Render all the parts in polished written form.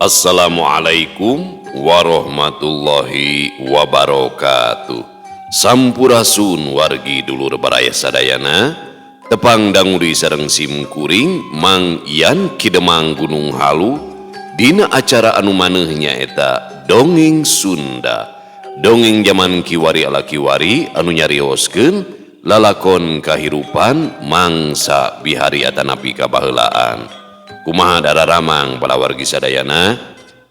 Assalamualaikum warahmatullahi wabarakatuh. Sampurasun wargi dulur baraya sadayana, tepang danguri sareng simkuring Mang Ian Kidemang Gunung Halu dina acara anu manehnya eta dongeng Sunda. Dongeng zaman kiwari ala kiwari anu nyarioskeun lalakon kahirupan mangsa bihari atanapi kabaheulaan. Kumaha dararamang bala wargi sadayana,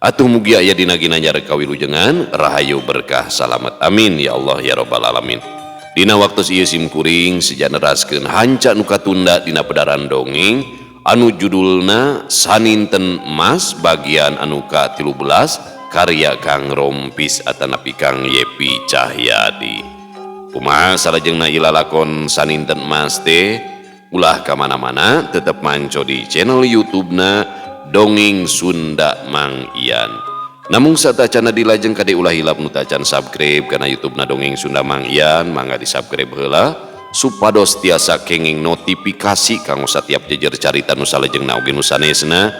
atuh mugi aya dina ginanyar kawilujengan rahayu berkah salamet amin ya Allah ya rabbal alamin. Dina waktos ieu simkuring sejaneraskeun hanca nu katunda dina pedaran dongeng anu judulna Saninten Mas bagian anu ka-13 karya Kang Rompis atanapi Kang Yepi Cahyadi. Kumaha salajengna ilalakon Saninten Mas teh ulah kamana-mana tetap manco di channel YouTube-na Dongeng Sunda Mang Ian. Namun satacana dilajeng kade ulah hilap nu tacan subscribe kana YouTube-na Dongeng Sunda Mang Ian, mangga di subscribe heula supados tiasa kenging notifikasi kanggo setiap jejer carita nu salajengna oge nu sanesna.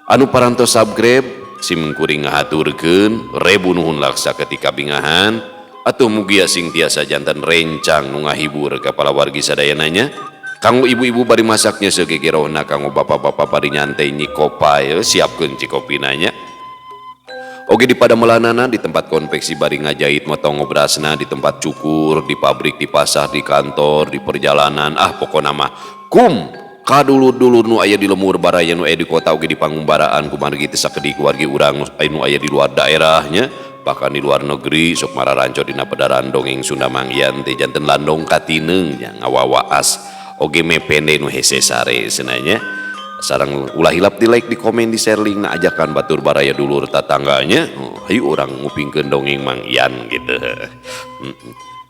Anu parantos subscribe simkuring ngahaturkeun rebu nuhun laksa ketika bingahan atuh mugi sing tiasa janten rencang nu ngahibur ka para wargi sadayananya. Kanggo ibu-ibu bari masaknya segegerona, kanggo bapak-bapak bari nyantai nyikopai siapkeun cikopinanya. Oge di padamelanana di tempat konveksi bari ngajahit motong obrasna, di tempat cukur, di pabrik, di pasar, di kantor, di perjalanan, pokona mah kum kadulur-dulur nu aya di lemur baraya nu aya di kota oge di pangumbaraan kumargi teu sakedik wargi urang nu aya di luar daerahnya bahkan di luar negeri sok mararanco dina pedaran dongeng Sunda Mang Ian teh janten landong katineung nya ngawawaas oge mepende nu hese sare senanya sareng ulah hilap di like di komen di share link na ajakan batur baraya dulur tatangganya hayu orang ngupingkeun dongeng Mang Ian gitu.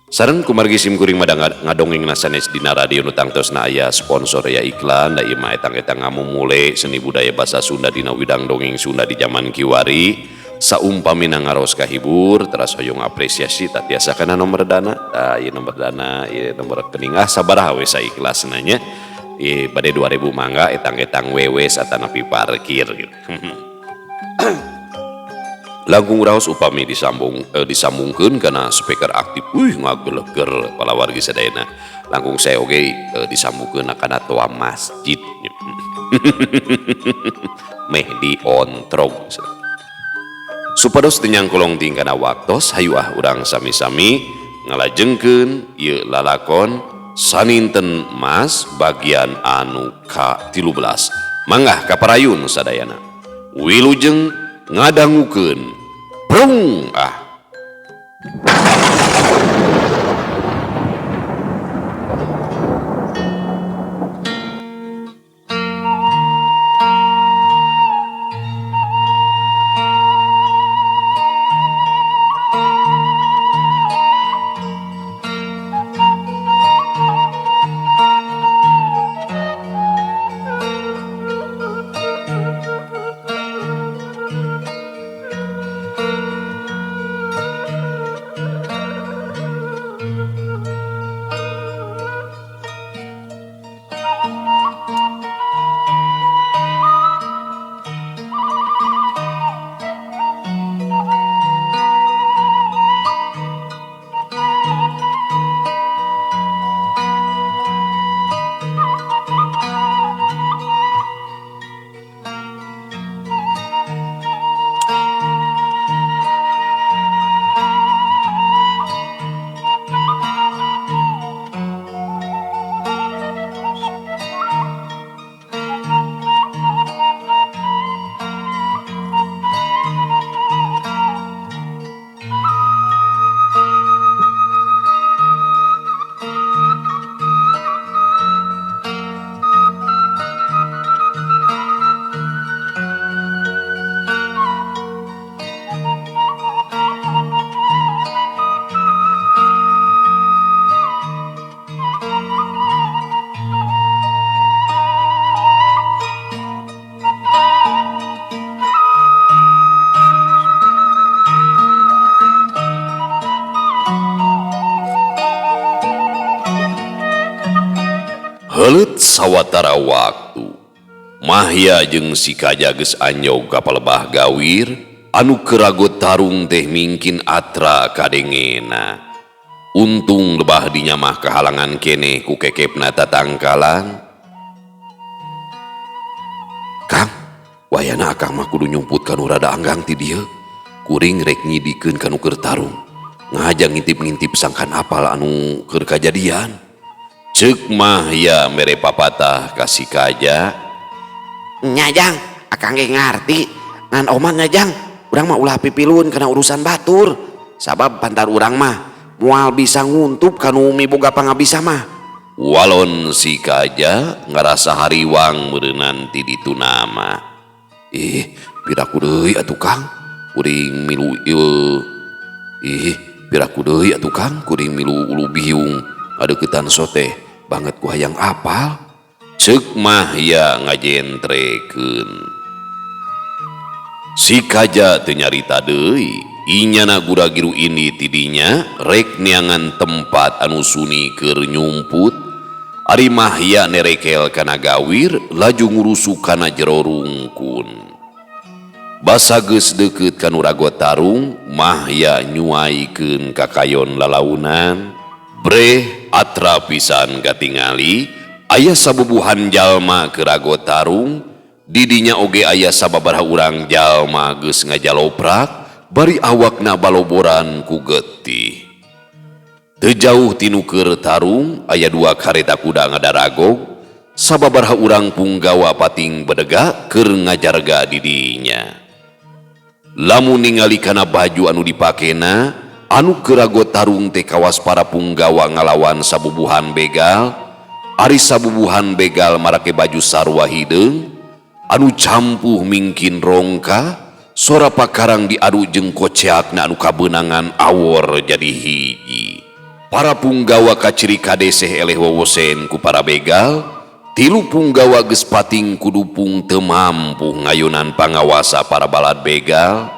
Sareng kumargi simkuring mada ngadongeng sanes dina radio nu tangtosna aya sponsor ya iklan da ieu mah etang-etang ngamumule seni budaya basa Sunda dina widang dongeng Sunda di zaman kiwari saumpamina ngaros kahibur teras hoyong apresiasi tak tiasa kana nomor dana ieu nomor dana ieu nomor rekening sabaraha we saikhlasna nya bade 2000 mangga etang-etang wewe satanapi parkir gitu. Langkung raos upami disambungkeun kana speaker aktif ngageleger pala wargi sadayana langkung saya oge disambungkeun kana toa masjid meh di ontrong supados teu nyangkolong tingkana waktos hayu urang sami-sami ngalajengkeun ieu lalakon Saninten Mas bagian anu ka-13. Mangga kaparayun sadayana wilujeng ngadangukeun brung Heuleut sawatara waktu Mahya jeung si Kaja geus anjog ka palebah gawir anu keragot tarung teh mingkin atra kadengena. Untung lebah dinya mah kahalangan keneh ku kekepna tatangkalan. Kang, wayana akang mah kudu nyumput kanu rada anggang ti dieu. Kuring rek nyidikeun kanu keur tarung. Ngajak ngintip-ngintip sangkan apal anu keur kajadian. Ceuk Mahya mere papatah ka si Kaja. Nyajang, akang ge ngarti. Ngan omah nyajang, urang mah ulah pipilun kana urusan batur. Sabab pantar urang mah moal bisa nguntup kanu miboga pangabisa mah. Walon si Kaja ngarasa hariwang meureunnan ti ditu nama. Piraku deui atuh Kang, kuring milu ieu. Piraku deui atuh Kang, kuring milu ulu biung ngadeuketan soteh banget ku hayang apal. Ceuk Mahya ngajentrekeun. Si Kaja teu nyarita deui, inyana gura-giru ini tidinya rek neangan tempat anu suni keur nyumput. Ari Mahya nerekel kana gawir laju ngurusu kana jero rungkun. Basa geus deukeut kanu ragot tarung, Mahya nyuaikeun ka kayon lalaunan. Breh atra pisan katingali aya sabubuhan jalma keur ragot tarung, didinya oge aya sababaraha urang jalma geus ngajaloprak bari awakna baloboran ku getih. Teu jauh ti nu keur tarung aya 2 kareta kuda ngadaragog, sababaraha urang punggawa pating bedega keur ngajarga didinya. Lamun ningali kana baju anu dipakena anu keur ragot tarung teh kawas para punggawa ngalawan sabubuhan begal. Ari sabubuhan begal marake baju sarua hideung anu campuh mingkin rongka, sora pakarang diadu jeung koceakna anu kabeunangan awor jadi hiji. Para punggawa kaciri kadeseh eleh wowosen ku para begal, 3 punggawa geus pating kudupung teu mampu ngayunan pangawasa para balad begal.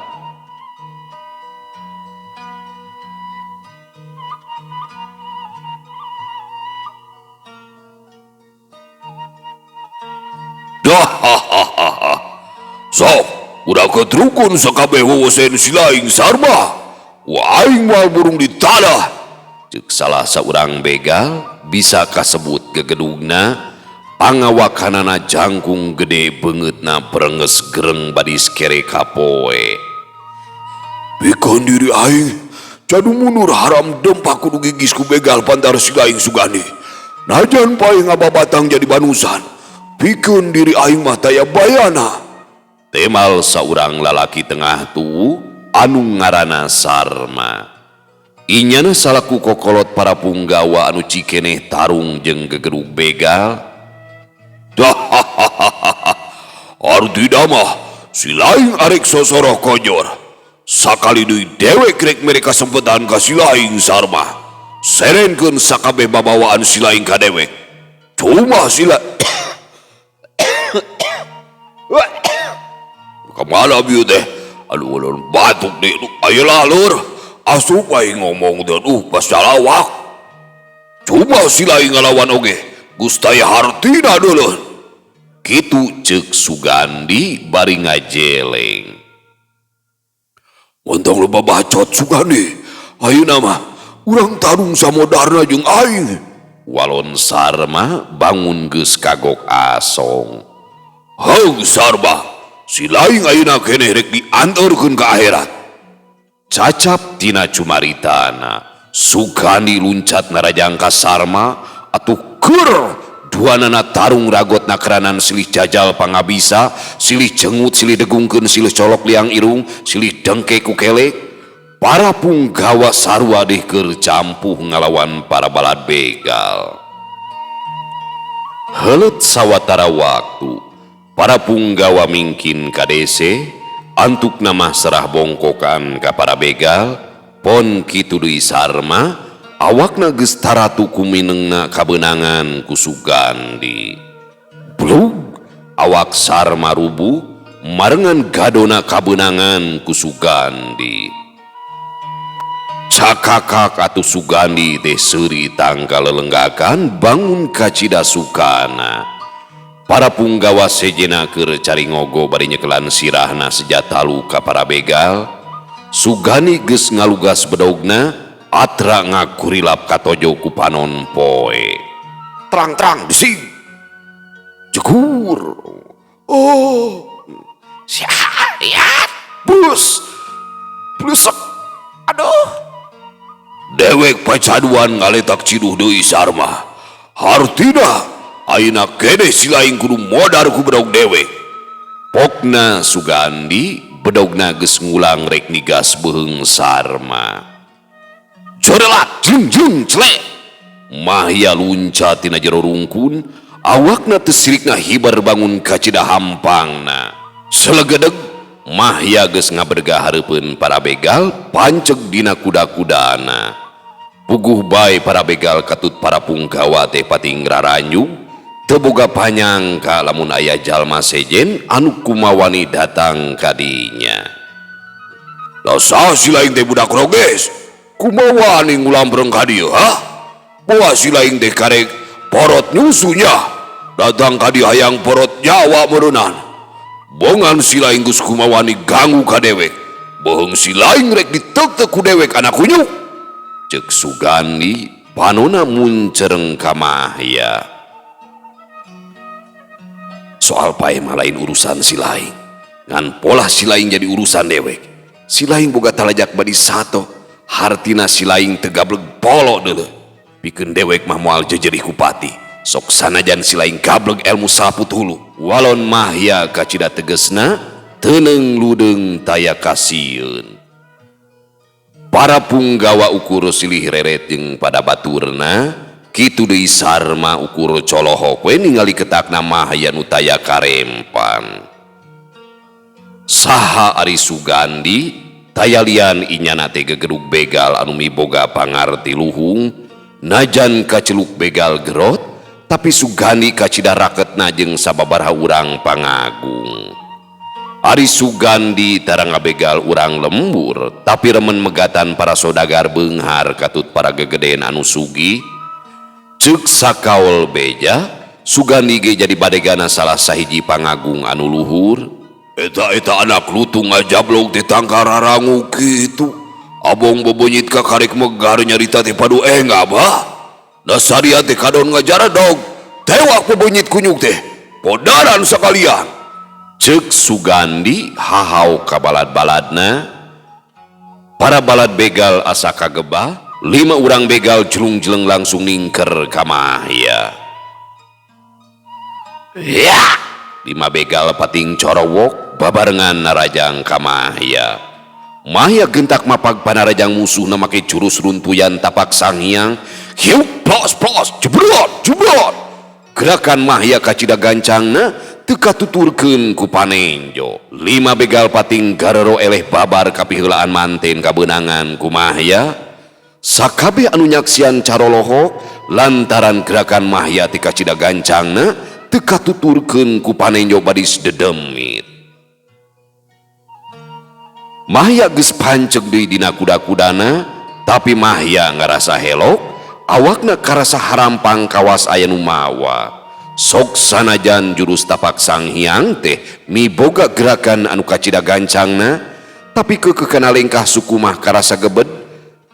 Sok, udah ketrukun sakabeh wowosen silaing sarma. Wah aing moal burung di tanah. Ceuk salah saurang begal bisa kasebut gegedugna, pangawakanana jangkung gede beungeutna perenges gereng badis kere kapoe. Pikeun diri aing, jadu munur haram dempak kudu gigis ku begal pantar silaing sugani. Najan pae ngababatang jadi banusan. Pikeun diri aing mah taya bayana. Temal saurang lalaki tengah tu anu ngaranna Sarma. Inyana salaku kokolot para punggawa anu cikeneh tarung jeung gegedug begal. Artina mah silaing arek sosoroh kojor. Sakali deui dewek rek mere kasempetan ka silaing Sarma. Serenkeun sakabeh babawaan silaing ka dewek. Cuma sila kemana bieu teh? Aduh ulun batuk deh. Ayolah lur, asup aing ngomong teh pas salawak. Cuma silaing ngalawan oge, gustaya hartina deuleun. Kitu ceuk Sugandi bari ngajeleng. Montong loba bacot Sugandi. Ayeuna mah urang tarung samodarna jeung aing. Walon Sarma bangun geus kagok asong. Heung Sarma, silaing ayeuna keneh rek diantarkeun ka akhirat. Cacap tina cumaritana, Sugandi luncat narajang ka Sarma atuh keur duanana tarung ragotna keranan silih jajal pangabisa, silih cengut, silih degungkeun, silih colok liang irung, silih dengke ku kelek. Para punggawa sarua deh keur campuh ngalawan para balad begal. Heuleut sawatara waktu, para punggawa mingkin kadese antuk nama serah bongkokan ka para begal. Pon kitu deui Sarma awakna geus taratu kuminengna kabeunangan ku Sugandi. Blug awak Sarma rubuh marengan gadona kabeunangan ku Sugandi. Cakakak atuh Sugandi teh seuri tangka lelenggakan bangun ka cidasukana. Para punggawa sejena keur cari ngogo bari nyekelan sirahna sejatalu ka para begal. Sugani geus ngalugas bedogna atra ngakurilap katojo ku panon poe. Terang-terang bising. Jegur. Oh, si ayat bus blusek. Aduh, Dewek pacaduan ngaletak ciduh deui sarma. Hartina ayeuna kene silaing kudu modar ku bedog dewek. Pokna Sugandi bedogna geus ngulang rek nigas beheung sarma. Jorelat jeng jeng celek. Mahya luncat tina jero rungkun, awakna teu sirikna hibar bangun ka cida hampangna. Selegedeg Mahya geus ngaberdega hareupeun para begal panceg dina kuda-kudana. Puguh bae para begal katut para punggawa teh pating raranyu, teu boga panyangka lamun aya jalma sejen anu kumawani datang ka dinya. Lah saha si laing teh budak roges? Kumawani ngulambreng ka dieu, ha? Poa si laing teh karek porot nyusunya. Datang ka dieu hayang porot nyawa meureunan. Bongan si laing geus kumawani ganggu ka dewek. Bohong si laing rek ditek-tek ku dewek anak kunyuk. Cek Sugandi panona muncereng ka Mahya. Soal pae mah lain urusan si laing. Ngan pola si laing jadi urusan dewek. Si laing boga talajak badi sato. Hartina si laing teu gableg polo deuleu. Pikeun dewek mah moal jejerih ku pati. Sok sanajan si laing gableg ilmu saput hulu. Walon Mahya kacida tegesna teuneng ludeng taya kasieun. Para punggawa ukur silih reret jeung pada baturna, kitu deui sarma ukur colohok we ningali ketakna Mahya nu taya karempan. Saha ari Sugandi taya lian inyana teh gegedug begal anu miboga pangarti luhung, najan kaceluk begal gerot, tapi Sugandi kacida raketna jeung sababaraha urang pangagung. Ari Sugandi tarang ngabegal urang lembur, tapi remen megatan para sodagar beunghar katut para gegeden anu sugi. Ceuk sakaol beja, Sugandi ge jadi badegana salah sahiji pangagung anu luhur. Eta anak lutung ngajablog di tangkararangu kitu. Abong bobonyit ka karek megar nyarita teh padu enggak bah. Dasaria teh kadon ngajara dog. Tewak bobonyit kunyuk teh. Podaran sakalian. Ceuk Sugandi hahau ka balad-baladna. Para balad begal asa kagebah, 5 urang begal jelung-jeleng langsung ningker ka Mahya. Ya, 5 begal pating corowok babarengan narajang ka Mahya. Mahya gentak mapag panarajang musuhna make jurus runtuyan tapak Sanghyang. Hiup plos plos jebrot jebrot. Gerakan Mahya kacida gancangna teu katuturkeun ku Panenjo. 5 begal pating garero eleh babar kapiheulaan manten kabeunangan ku Mahya. Sakabeh anu nyaksian carolohok lantaran gerakan Mahya ti kacida gancangna teu katuturkeun ku Panenjo badis dedemit. Mahya geus panceg deui dina kuda-kudana, tapi Mahya ngarasa helok, awakna karasa harampang kawas aya nu mawa. Sok sanajan jurus tapak Sanghyang teh miboga gerakan anu kacida gancangna, tapi kekekana lengkah suku mah karasa gebed,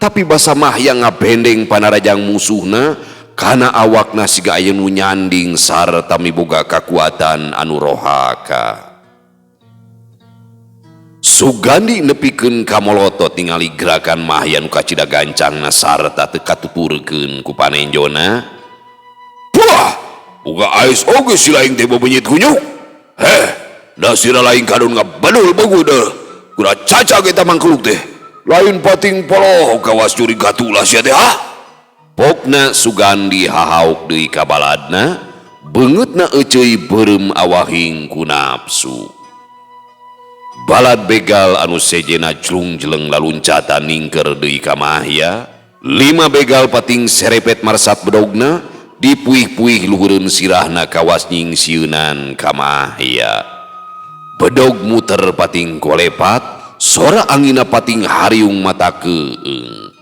tapi basa Mahya ngabendeng panarajang musuhna kana awakna siga aya nu nyanding sarta miboga kakuatan anu rohaka. Sugandi nepikeun kamolotot ningali gerakan Mahya nu kacida gancangna sarta teu katuturkeun ku Panenjona. Puah! Uga ais oge si laing teh bobonyit kunyuk. Heh, da sira laing kadon ngabadul beugeuh deuh. Kuda cacag eta mangkeluk teh. Lain pating poloh kawas curi gatulah sia teh ah. Pokna Sugandi hahauk deui ka baladna, beungeutna euceuy beureum awahing ku nafsu. Balad begal anu sejena jlung-jeleng laluncatan ningker deui ka Mahya. 5 begal pating serepet marsat bedogna, dipuih-puih luhureun sirahna kawas nyingsieunan ka Mahya. Bedog muter pating kolepat, sora angina pating hariung mata keung.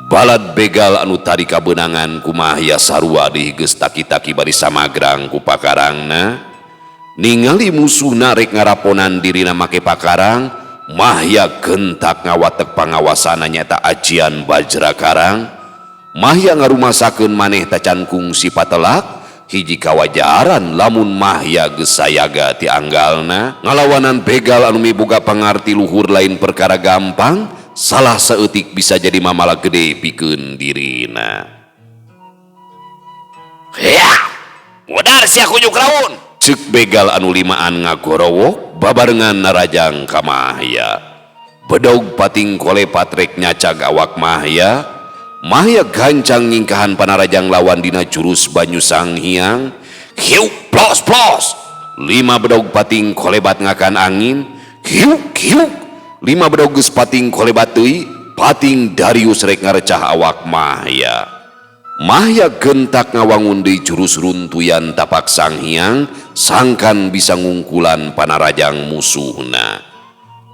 Balad begal anu tadi kabenangan ku Mahya sarua dihigeus taki-taki bari samagrang ku pakarangna. Ningali musuhna rek ngaraponan dirina make pakarang, Mahya gentak ngawatek pangawasana nyaeta ajian Bajra Karang. Mahya ngarumasakeun maneh tacan kungsi patelak, hiji kawajaran lamun Mahya geus sayaga ti anggalna. Ngalawanan begal anu miboga pangarti luhur lain perkara gampang, salah saeutik bisa jadi mamala gede pikeun dirina. Ya, modar sia kujuk raun. Cek begal anu limaan ngagorowok babarengan narajang ka Mahya. Bedog pating kolepat rek nyacag awak Mahya. Mahya gancang ngingkahan panarajang lawan dina jurus banyu sanghyang. Hiu plos plos. 5 bedog pating kolebat ngakan angin. Hiu hiu. 5 bedog geus pating kolebat deui, pating Darius rek ngarecah awak Mahya. Mahya gentak ngawangun deui jurus runtuyan tapak sanghyang, sangkan bisa ngungkulan panarajang musuhna.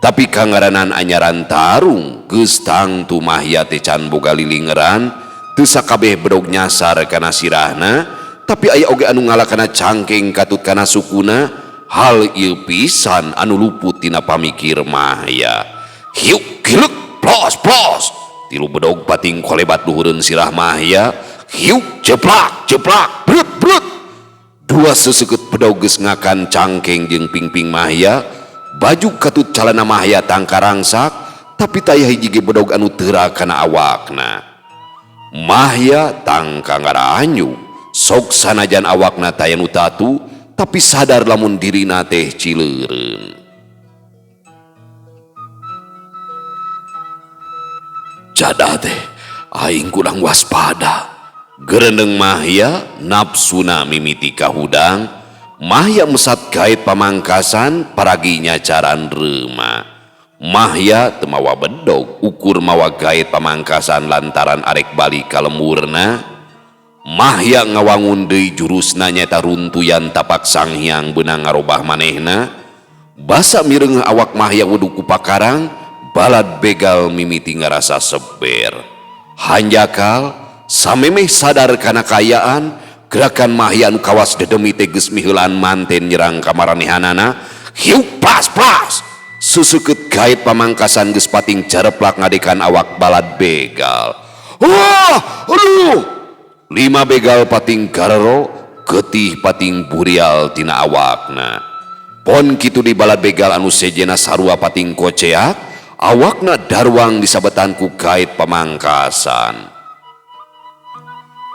Tapi kangaranan anyaran tarung geus tangtu Mahya teh can boga lilingeran, teu sakabeh bedog nyasar kana sirahna, tapi aya oge anu ngalakana cangkeng katut kana sukuna. Hal ieu pisan anu luput tina pamikir Mahya. Hiuk kiluk plos plos. 3 bedog pating kolebat luhureun sirah Mahya. Hiuk jeplak jeplak brut brut. 2 seseukeut bedog geus ngakan cangkeng jeung pingping Mahya. Baju katut calana Mahya tangkarangsak, tapi taya hiji ge bedog anu teura kana awakna. Mahya tangka ngaraanyu, sok sanajan awakna taya nu tatu, tapi sadar lamun dirina teh cileureun. Jadah teh aing kurang waspada. Gerendeung Mahya nafsuna mimiti kahudang. Mahya mesat gaet pamangkasan paraginya caran reuma. Mahya teu mawa bedog ukur mawa gaet pamangkasan lantaran arek balik ka lemurna. Mahya ngawangun deui jurusna nyaeta runtuyan tapak sanghyang beunang ngarobah manehna. Basa mireung awak Mahya weduk ku pakarang, balad begal mimiti ngarasa seber. Hanjakal samemeh sadar kana kayaan, gerakan Mahya anu kawas dedemi teh geus miheulan manten nyerang ka maranehanana. Hiuk plas plas. Suseukeut gaet pamangkasan geus pating jareplak ngadekan awak balad begal. Wah, aduh! 5 begal pating garero, getih pating burial tina awakna. Pon kitu di balad begal anu sejena sarua pating koceak, awakna darwang disabetan ku gaet pamangkasan.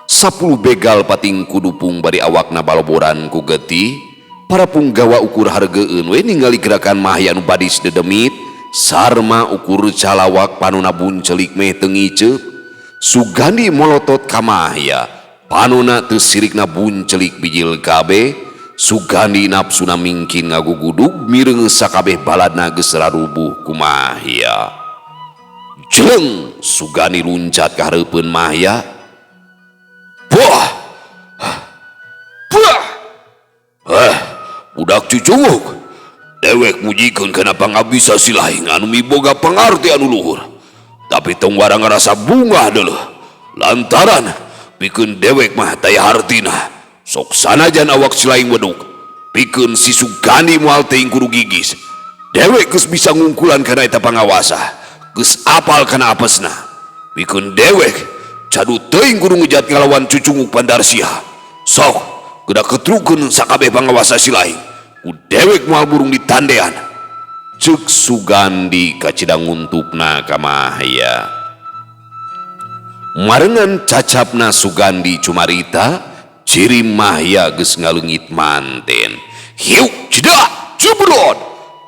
10 begal pating kudupung bari awakna baloboran ku getih. Para punggawa ukur hargeun we ningali gerakan Mahya anu badis dedemit, sarma ukur calawak panuna buncelik meh teu ngiceup. Sugandi molotot ka Mahya, panuna teu sirikna buncelik bijil kabeh. Sugandi nafsuna mingkin ngagugudug mireung sakabeh baladna geus rarubuh ku Mahya. Jeung Sugandi luncat ka hareupeun Mahya. Buah, buah, budak cucunguk, dewek mujikeun kana pangabisa silaing anu miboga pangarti anu luhur. Tapi tong warang ngerasa bunga dulu, lantaran pikeun dewek mah taya hartina. Sok sanajan awak silaing weduk, pikeun si Sugandi moal teuing kudu gigis. Dewek geus bisa ngungkulan kana eta pangawasa, geus apal kana apesna. Pikeun dewek cadu teuing kudu ngejat ngalawan cucunguk Pandarsia. Sok geda ketrukeun sakabeh pangawasa silaing, ku dewek moal burung ditandean. Cek Sugandi kacidang nguntupna ka Mahya. Marengan cacapna Sugandi cumarita, ciri Mahya geus ngaleungit manten. Hiuk cedak cebrot.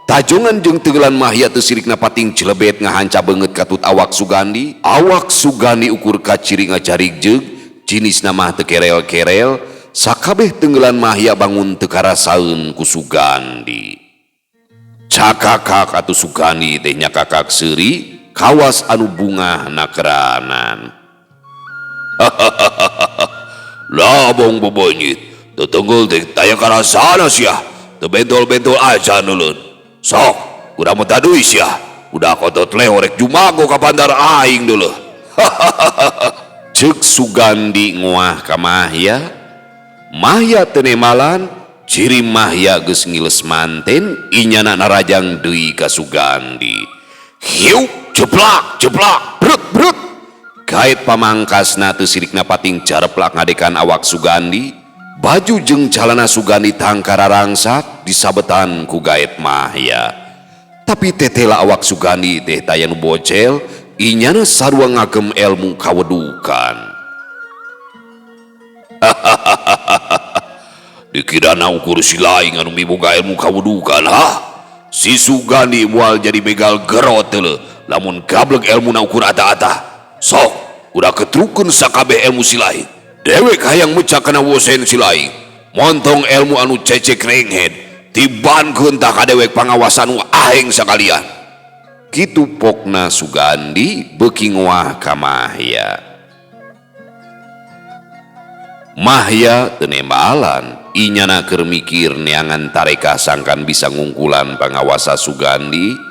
Tajongan jeung teugelan Mahya teu sirikna pating celebet ngahanca beungeut katut awak Sugandi. Awak Sugandi ukur ka ciri ngajarigjeg, jinisna mah teu kerel-kerel. Sakabeh tenggelan Mahya bangun teu karasaeun ku Sugandi. Cakakak atuh Sugandi teh nyakakak seuri kawas anu bunga nakeranan. Labong bobonyit, tetunggul teh taya karasana sia, teu bentol-bentol aja nuleun. Sok, udah metaduy sia, udah kotot leh orek jumago ka bandar aing dulu. Cek Sugandi nguah ka Mahya. Mahya tenemalan, ciri Mahya geus ngiles manten, inyana narajang deui ka Sugandi. Hiu, jeblak, jeblak, brut, brut. Kait pamangkasna teu sirikna pating careplak ngadekan awak Sugandi. Baju jeung calana Sugandi tangkara rangsak disabetan ku gaet Mahya. Tapi tetela awak Sugandi teh tayanu bocel, inyana sarua ngagem ilmu kawedukan. Dikirana ukur si laing anu miboga ilmu kawedukan, ha? Si Sugandi moal jadi begal gerot teu, lamun gablek ilmu na ukur ata-ata. Sok, udah ketrukeun sakabeh ilmu si laing. Dewek hayang mecak kana wosen si laing. Montong ilmu anu cecek renghed, tibankeun tah ka dewek pangawasan nu aheng sakalian. Kitu pokna Sugandi beuki ngoah ka Mahya. Mahya teu nembalan, inyana keur mikir neangan tareka sangkan bisa ngungkulan pangawasa Sugandi.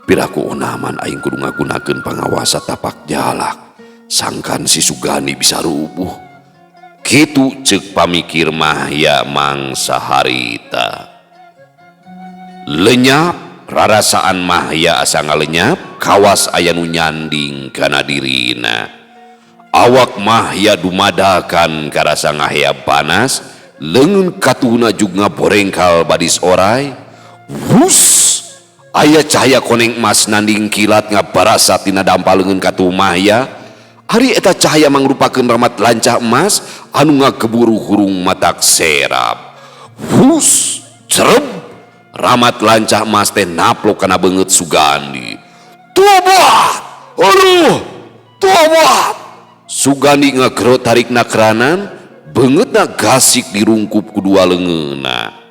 Piraku onaman aing kudu ngagunakeun pangawasa tapak jalak, sangkan si Sugandi bisa rubuh. Kitu ceuk pamikir Mahya mangsa harita. Lenyap rarasaan Mahya asa ngalenyap, kawas aya nu nyanding kana dirina. Awak Mahya dumadakan karasa ngahayap panas, leungeun katuhna jug ngaborengkal badis oray. Wus! Aya cahaya koneng emas nanding kilat ngabarasa tina dampal leungeun katuh Mahya. Ari eta cahaya mangrupakeun ramat lancah emas anu ngakeburu hurung matak serap. Hus, cereb, ramat lancah emas teh naplok kana beungeut Sugandi. Tobat! Aduh, tobat! Sugandi ngagerot tarikna keranan, beungeutna gasik dirungkup kudua leungeunna.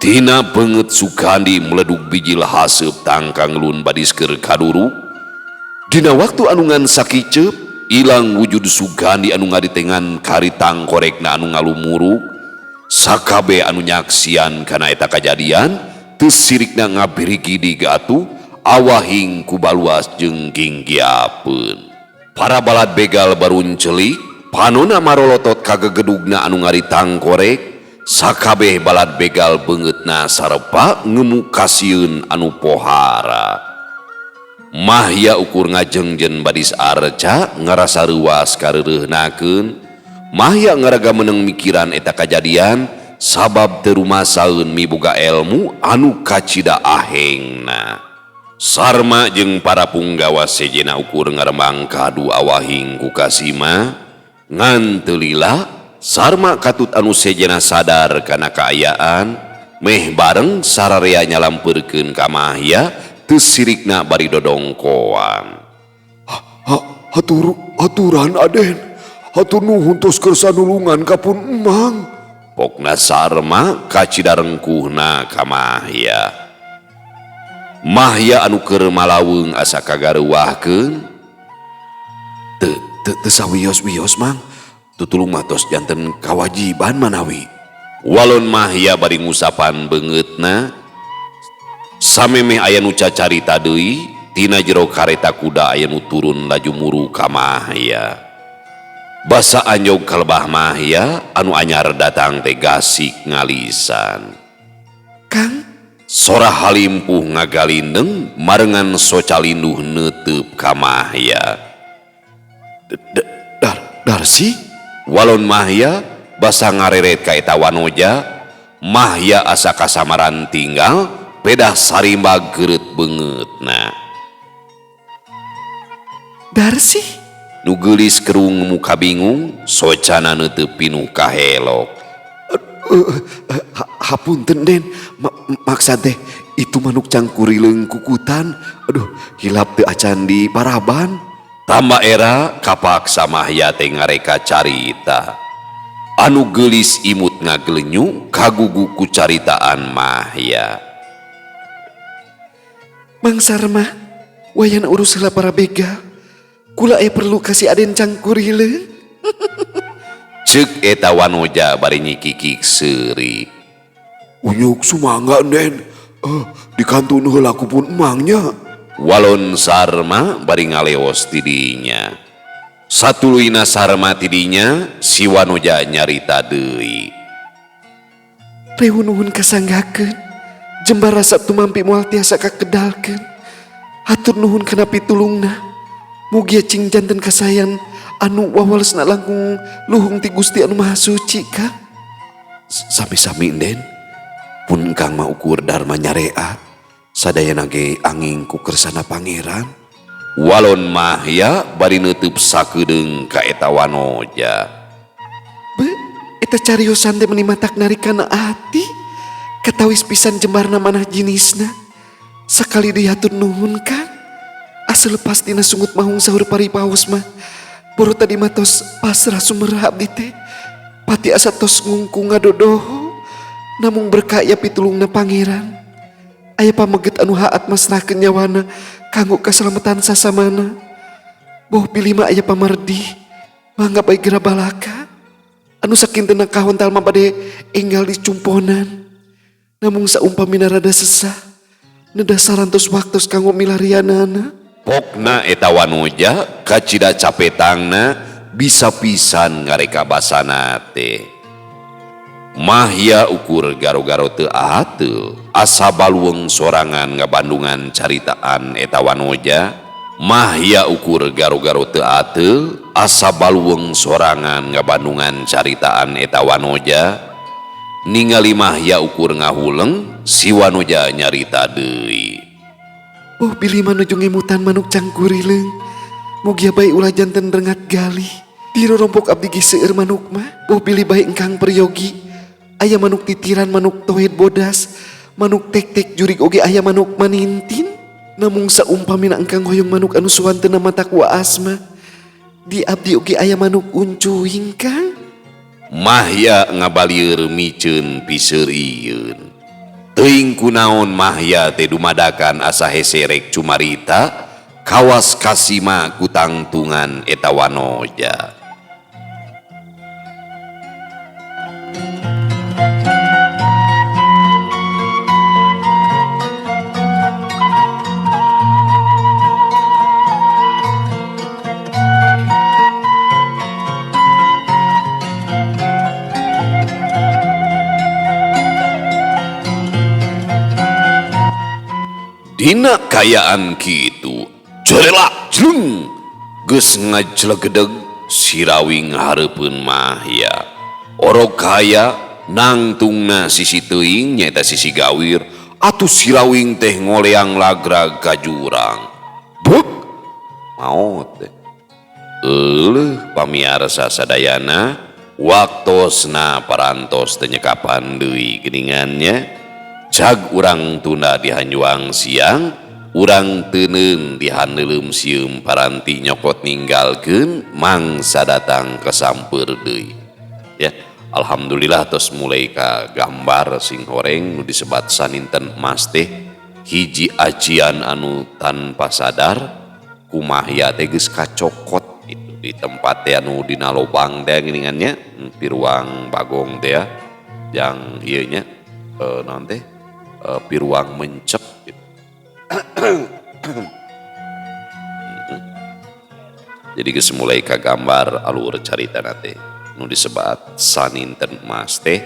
Tina beungeut Sugandi meleduk biji lahaseup tangkang lun badis keur kaduru. Dina waktu anu ngan sakiceup, ilang wujud Sugandi anu ngaditengan karitang korekna anu ngalumuruk. Sakabe anu nyaksian kana eta kajadian teu sirikna ngabirigi di atuh awahing ku baluas jeung ginggiapeun. Para balad begal barun celik, panonna marolotot ka gegedugna anu ngaritang korek. Sakabeh balad begal beungeutna sarepa ngemu kasieun anu pohara. Mahya ukur ngajengjén badis arca ngarasa reuas kareureuhnakeun. Mahya ngaraga meneng mikiran eta kajadian sabab teu rumasaeun miboga ilmu anu kacida ahengna. Sarma jeung para punggawa sejena ukur ngarembang kadu awahing ku kasima ngan teu lila. Sarma katut anu sejena sadar kana kaayaan, meh bareng sararea nyalampeurkeun ka Mahya teu sirikna bari dodongkoan. Haturan Aden, hatur nuhun tos keur sanulungan kapun Emang. Pokna Sarma kacida rengkuhna ka Mahya. Mahya anu keur malaweung asa kagareuwahkeun. Teu sawios-wios Mang. Tutulung matos janten kawajiban manawi. Walon Mahya bari ngusapan beungeutna. Samemeh aya nu cacarita deui, tina jero kareta kuda aya nu turun laju muru ka Mahya. Basa anjog kalebah Mahya anu anyar datang teh gasik ngalisan. Kang, sora halimpuh ngagalindeng marengan socalinduh neuteup ka Mahya. Darsi? Walon Mahya basa ngareret ka eta wanoja, Mahya asa kasamaran tinggal pedah sarimba geureut beungeutna. Darsi? Nu geulis kerung muka bingung, socana neuteup pinuh kahelok. Hapunten Den, maksad teh itu manuk cangkurileung kukutan. Aduh, hilap teu acan di paraban. Tamba era kapaksa Mahya teh ngareka carita. Anu geulis imut ngagelenyu kagugu ku caritaan Mahya. Mang Sarma, wayan urus heula para begal. Kula perlu kasih Aden cangkurileung. Ceuk eta wanoja bari nyikikik seuri. Unyuk sumangga Den. Dikantun heula ku pun emangnya. Walon sarma bari ngaleos tidinya. Satuluyna sarma tidinya si Wanoja nyarita deui. Rehu nuhun kasanggakeun, jembar rasa tumampi moal tiasa kakedalkeun. Hatur nuhun kana pitulungna. Mugia cing janten kasayan anu wawalesna langkung luhung ti Gusti anu Maha Suci Kang. Sami-sami Den, pun Kang mah ukur dharma nyareat, sadayana ge anging ku kersana pangeran. Walon mahya bari neuteub sakedeung ka eta Wanoja. Be, eta cariosan teh meuni matak narikana ati. Katawis pisan jembarna manah jinisna. Sakali diatur nuhun Kang. Asal lepas tina sungut mahung sahur paripaos mah. Boro tadi matos pasrah sumerah abdi teh. Pati asa tos ngungkung ngadodoho. Namung berkaya pitulungna pangeran. Aya pameget anu haat masrahkeun nyawana kanggo kaselamatan sasamana. Boh pilih mah aya pamardi. Mangga bae gera balaka. Anu sakinteuna kahontal mah bade enggal di cumponan. Namung saumpamina rada sesah. Neda sarantos waktos kanggo milarianana. Pokna eta Wanoja kacida capetangna bisa pisan ngareka basana teh. Mahya ukur garo-garo teu ahateul asa balueng sorangan ngabandungan caritaan eta Wanoja. Mahya ukur garo-garo teu ahateul asa balueng sorangan ngabandungan caritaan eta Wanoja. Ningali Mahya ukur ngahuleng si Wanoja nyarita deui. Oh pilih manuju ngimutan manuk cangkurileung. Mugia bae ulah janten rengat galih. Tiro rompok abdi ge seueur manuk mah. Oh pilih bae engkang peryogi. Aya manuk titiran, manuk tohed bodas, manuk tek-tek jurig oge aya manuk manintin. Namung saumpamina engkang hoyong manuk anu suwanteuna matak waas mah. Di abdi oge aya manuk uncuing Kang. Mahya ngabalieur miceun piseurieun. Teuing kunaon Mahya teh dumadakan asa hese rek cumarita kawas kasima ku tangtungan eta Wanoja. Dina kayaan kitu cerelak jelung geus ngajlegedeg sirawing hareupeun Mahya. Orok kaya nangtungna sisi teuing nyaeta sisi gawir atuh sirawing teh ngoleang lagrag ka jurang. Buk maot teh. Euleuh pamiarsa sadayana waktosna parantos teu nyekapan deui geuningannya. Cag urang tunda dihanjuang siang, urang teneun dihaneuleum sieum paranti nyokot ninggalkeun mangsa datang kesampeur deui. Ya, alhamdulillah tos mulai ka gambar sing horeng nu disebat saninten emas teh hiji acian anu tanpa sadar ku Mahya teh geus kacokot itu di tempat teh anu dina lobang teh geuningannya piruang bagong teh ya. Yang ieu nya naon teh piruang mencep gitu. Jadi geus mulai ka gambar alur carita teh nu disebat saninten emas teh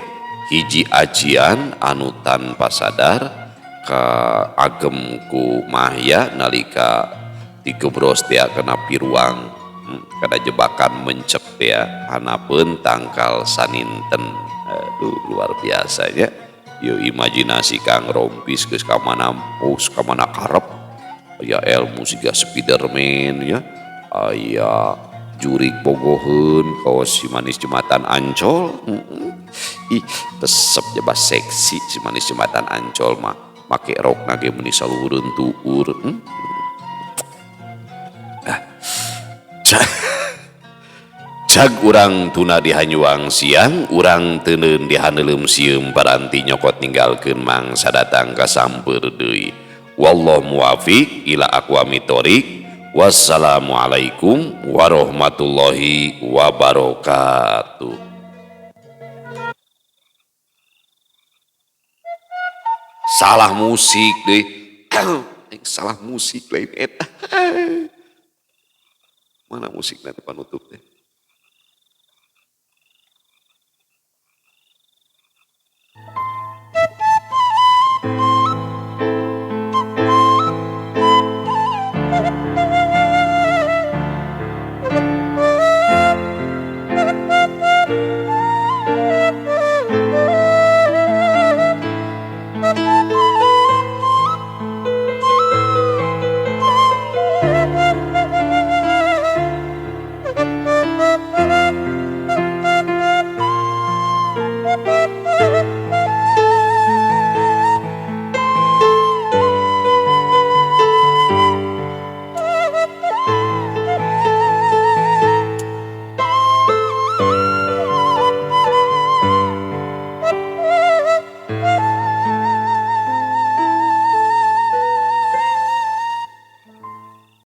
hiji ajian anu tanpa sadar ka agem ku Mahya nalika digebros teh kana piruang kana jebakan mencep teh hanapeun tangkal saninten. Aduh luar biasanya. Yo imajinasi Kang rompis geus ka mana karep. Aya ilmu siga Spiderman ya. Aya jurig bogoheun kaos si manis jembatan Ancol. Ih tesep jebas seksi si manis jembatan Ancol mah make rokna ge meuni saluhureun tuur. Cag urang tuna dihanyuang siang, urang teneun dihaneuleum sieum paranti nyokot ninggalkeun mangsa datang ka sampeur deui. Wallahu muwaffiq ila aqwamit thoriq. Wassalamualaikum warahmatullahi wabarakatuh. salah musik deh. Salah musik lain eta. Mana musik nanti panutup teh?